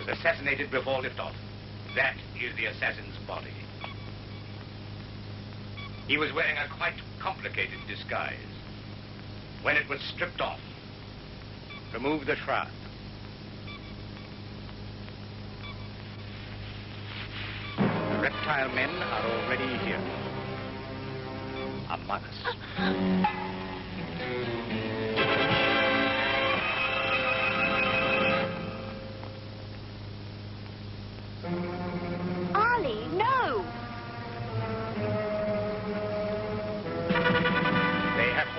Assassinated before liftoff. That is the assassin's body. He was wearing a quite complicated disguise. When it was stripped off, remove the shroud. The reptile men are already here. Among us.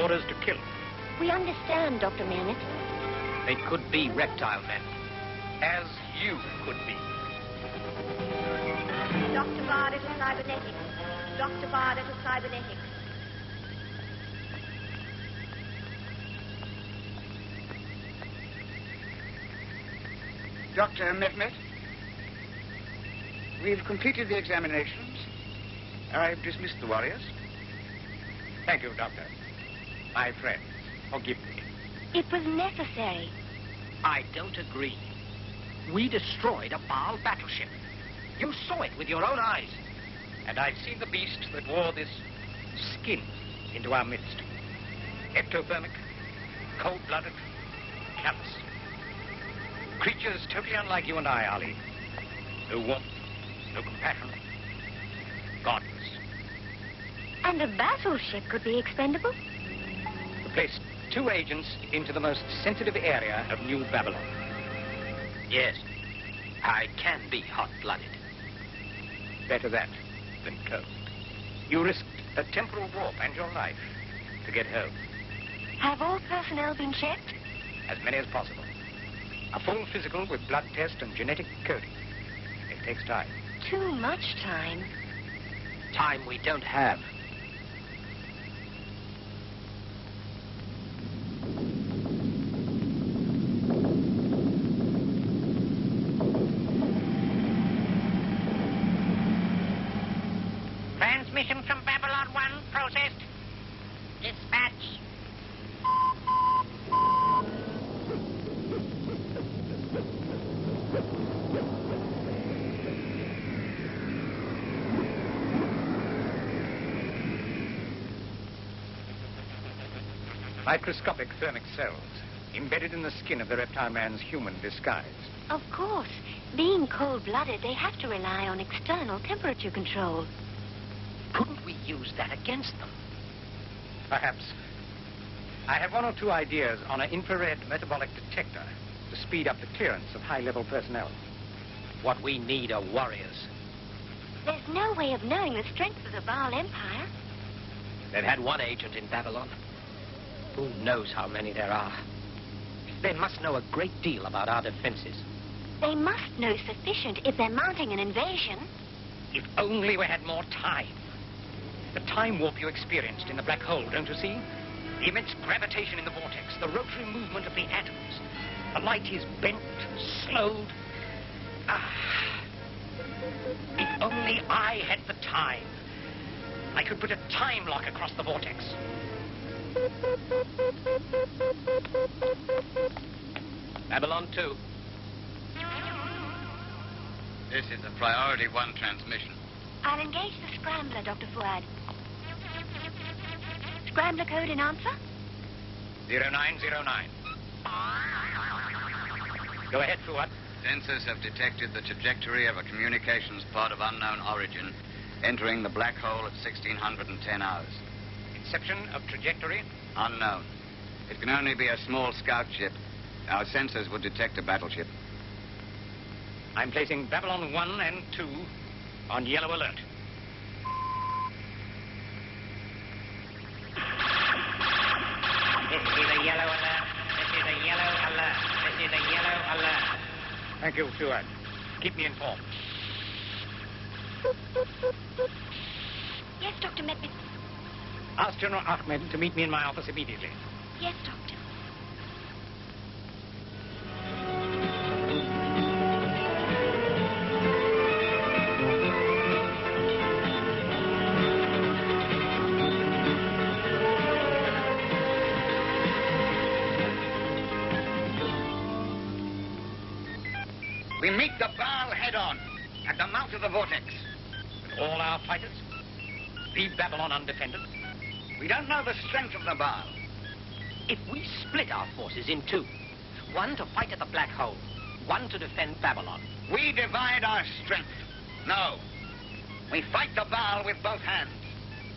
Orders to kill. We understand, Dr. Manet. They could be reptile men, as you could be. Dr. Bard to cybernetics. Dr. Bard to cybernetics. Dr. Mehmet, we've completed the examinations. I've dismissed the warriors. Thank you, Doctor. My friends, forgive me. It was necessary. I don't agree. We destroyed a Baal battleship. You saw it with your own eyes. And I've seen the beast that wore this skin into our midst. Ectothermic, cold-blooded, callous. Creatures totally unlike you and I, Ali. No warmth, no compassion. Godless. And a battleship could be expendable? Placed 2 agents into the most sensitive area of New Babylon. Yes, I can be hot-blooded. Better that than cold. You risked a temporal warp and your life to get home. Have all personnel been checked? As many as possible. A full physical with blood test and genetic coding. It takes time. Too much time. Time we don't have. Transmission from Babylon 1 processed. Dispatch. Microscopic thermic cells embedded in the skin of the reptile man's human disguise. Of course. Being cold-blooded, they have to rely on external temperature control. Couldn't we use that against them? Perhaps. I have 1 or 2 ideas on an infrared metabolic detector to speed up the clearance of high-level personnel. What we need are warriors. There's no way of knowing the strength of the Baal Empire. They've had 1 agent in Babylon. Who knows how many there are? They must know a great deal about our defenses. They must know sufficient if they're mounting an invasion. If only we had more time. The time warp you experienced in the black hole, don't you see? The immense gravitation in the vortex, the rotary movement of the atoms. The light is bent, slowed. If only I had the time. I could put a time lock across the vortex. Babylon 2. This is a priority 1 transmission. I'll engage the scrambler, Dr. Fuad. Scrambler code in answer? 0909. Go ahead, Fuad. Sensors have detected the trajectory of a communications pod of unknown origin entering the black hole at 1610 hours. Inception of trajectory? Unknown. It can only be a small scout ship. Our sensors would detect a battleship. I'm placing Babylon 1 and 2 on yellow alert. This is a yellow alert. This is a yellow alert. This is a yellow alert. Thank you, Fuad. Keep me informed. Yes, Dr. Medved. Ask General Ahmed to meet me in my office immediately. Yes, Doctor. We meet the Baal head-on at the mouth of the vortex. With all our fighters? Leave Babylon undefended? We don't know the strength of the Baal. If we split our forces in two, one to fight at the black hole, one to defend Babylon. We divide our strength. No. We fight the Baal with both hands.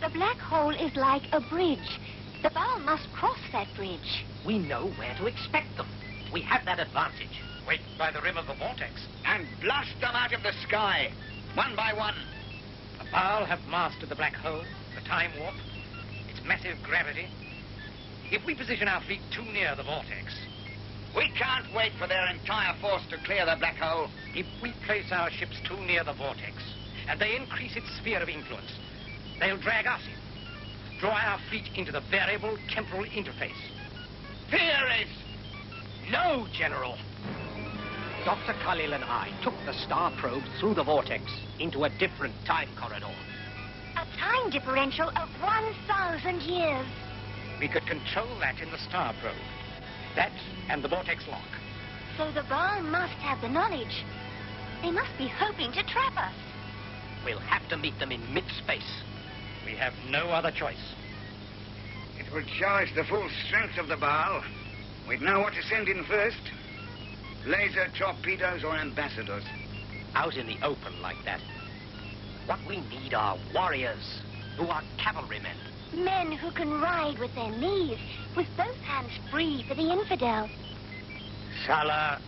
The black hole is like a bridge. The Baal must cross that bridge. We know where to expect them. We have that advantage. Wait by the rim of the vortex. And blast them out of the sky, one by one. The Baal have mastered the black hole, the time warp, its massive gravity. If we position our fleet too near the vortex... We can't wait for their entire force to clear the black hole. If we place our ships too near the vortex, and they increase its sphere of influence, they'll drag us in, draw our fleet into the variable temporal interface. Here is... No, General. Dr. Khalil and I took the star probe through the vortex into a different time corridor. A time differential of 1,000 years. We could control that in the star probe. That and the vortex lock. So the Baal must have the knowledge. They must be hoping to trap us. We'll have to meet them in mid-space. We have no other choice. It would show us the full strength of the Baal. We'd know what to send in first. Laser torpedoes or ambassadors. Out in the open like that. What we need are warriors who are cavalrymen. Men who can ride with their knees, with both hands free for the infidel. Salah.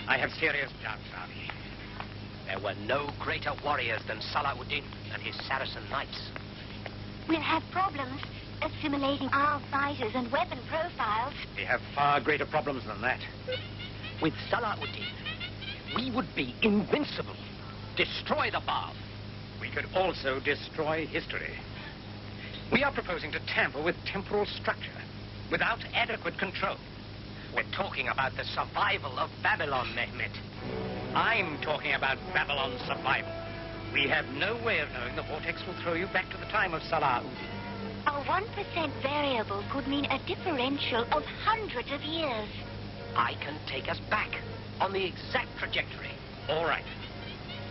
I have serious doubts, Ali. There were no greater warriors than Salahuddin and his Saracen knights. We'll have problems assimilating our fighters and weapon profiles. We have far greater problems than that. With Salahuddin, we would be invincible. Destroy the Baal. We could also destroy history. We are proposing to tamper with temporal structure without adequate control. We're talking about the survival of Babylon, Mehmet. I'm talking about Babylon's survival. We have no way of knowing the vortex will throw you back to the time of Salahuddin. A 1% variable could mean a differential of hundreds of years. I can take us back on the exact trajectory. All right.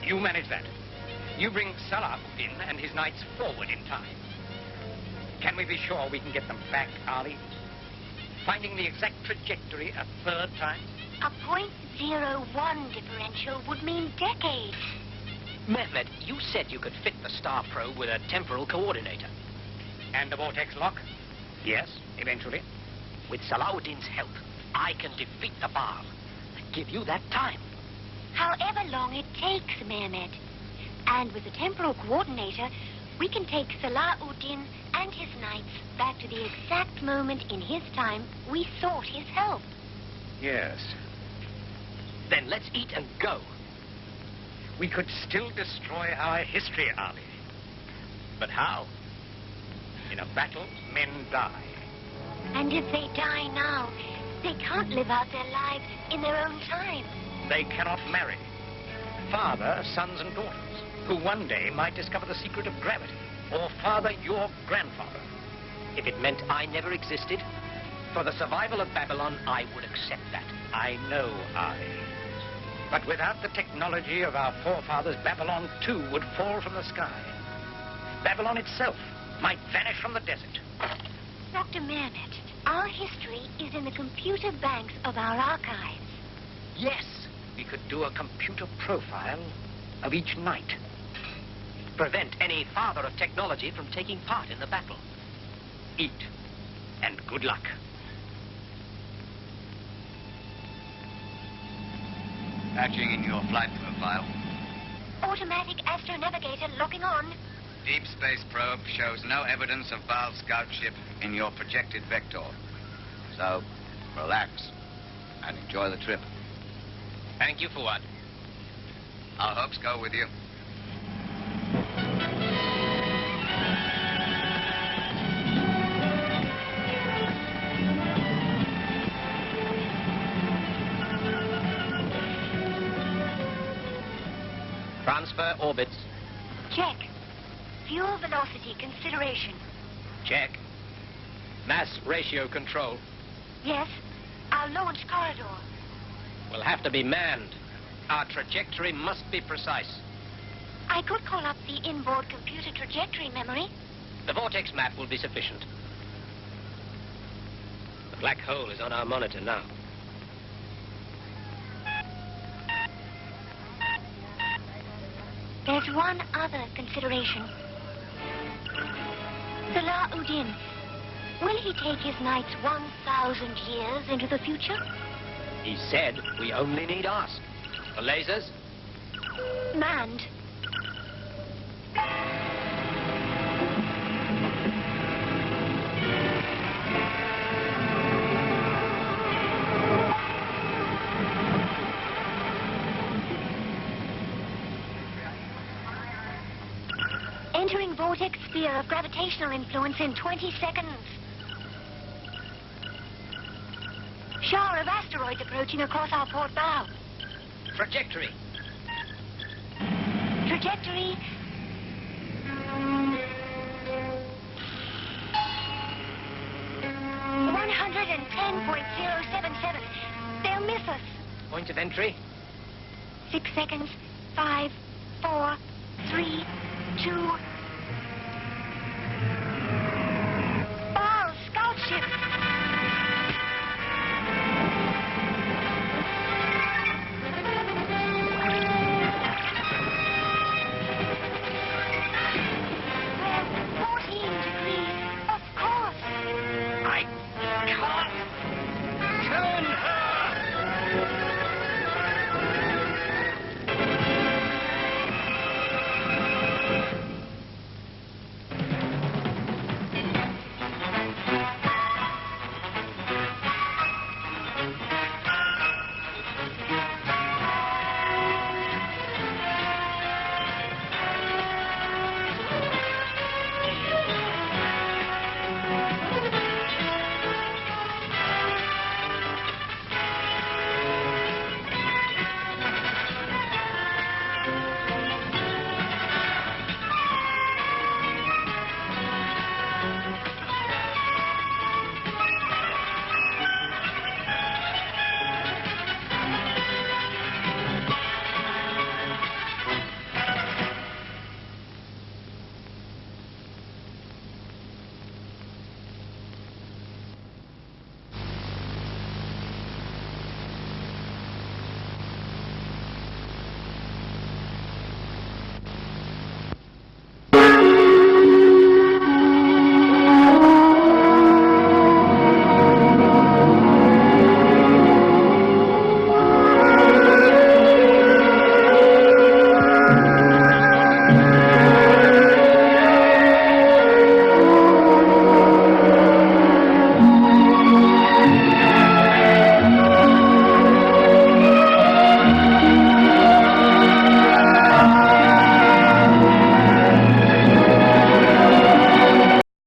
You manage that. You bring Salahuddin and his knights forward in time. Can we be sure we can get them back, Ali? Finding the exact trajectory a third time? A 0.01 differential would mean decades. Mehmet, you said you could fit the star probe with a temporal coordinator. And the vortex lock? Yes, eventually. With Salahuddin's help, I can defeat the Baal. Give you that time. However long it takes, Mehmet. And with the temporal coordinator, we can take Salahuddin and his knights back to the exact moment in his time we sought his help. Yes. Then let's eat and go. We could still destroy our history, Ali. But how? In a battle, men die. And if they die now, they can't live out their lives in their own time. They cannot marry. Father sons and daughters, who one day might discover the secret of gravity, or father your grandfather. If it meant I never existed, for the survival of Babylon, I would accept that. I know, Ali. But without the technology of our forefathers, Babylon too would fall from the sky. Babylon itself might vanish from the desert. Dr. Mehmet, our history is in the computer banks of our archives. Yes, we could do a computer profile of each knight. Prevent any father of technology from taking part in the battle. Eat, and good luck. Patching in your flight profile. Automatic astronavigator locking on. Deep space probe shows no evidence of Baal's scout ship in your projected vector. So, relax and enjoy the trip. Thank you, Fuad. Our hopes go with you. Transfer orbits. Check. Fuel velocity consideration. Check. Mass ratio control. Yes. Our launch corridor. Will have to be manned. Our trajectory must be precise. I could call up the inboard computer trajectory memory. The vortex map will be sufficient. The black hole is on our monitor now. There's one other consideration. Salah-ud-Din. Will he take his knights 1,000 years into the future? He said we only need ask. The lasers? Manned. Entering vortex sphere of gravitational influence in 20 seconds. Shower of asteroids approaching across our port bow. Trajectory. Trajectory. .077. They'll miss us. Point of entry. 6 seconds. 5, 4, 3, 2,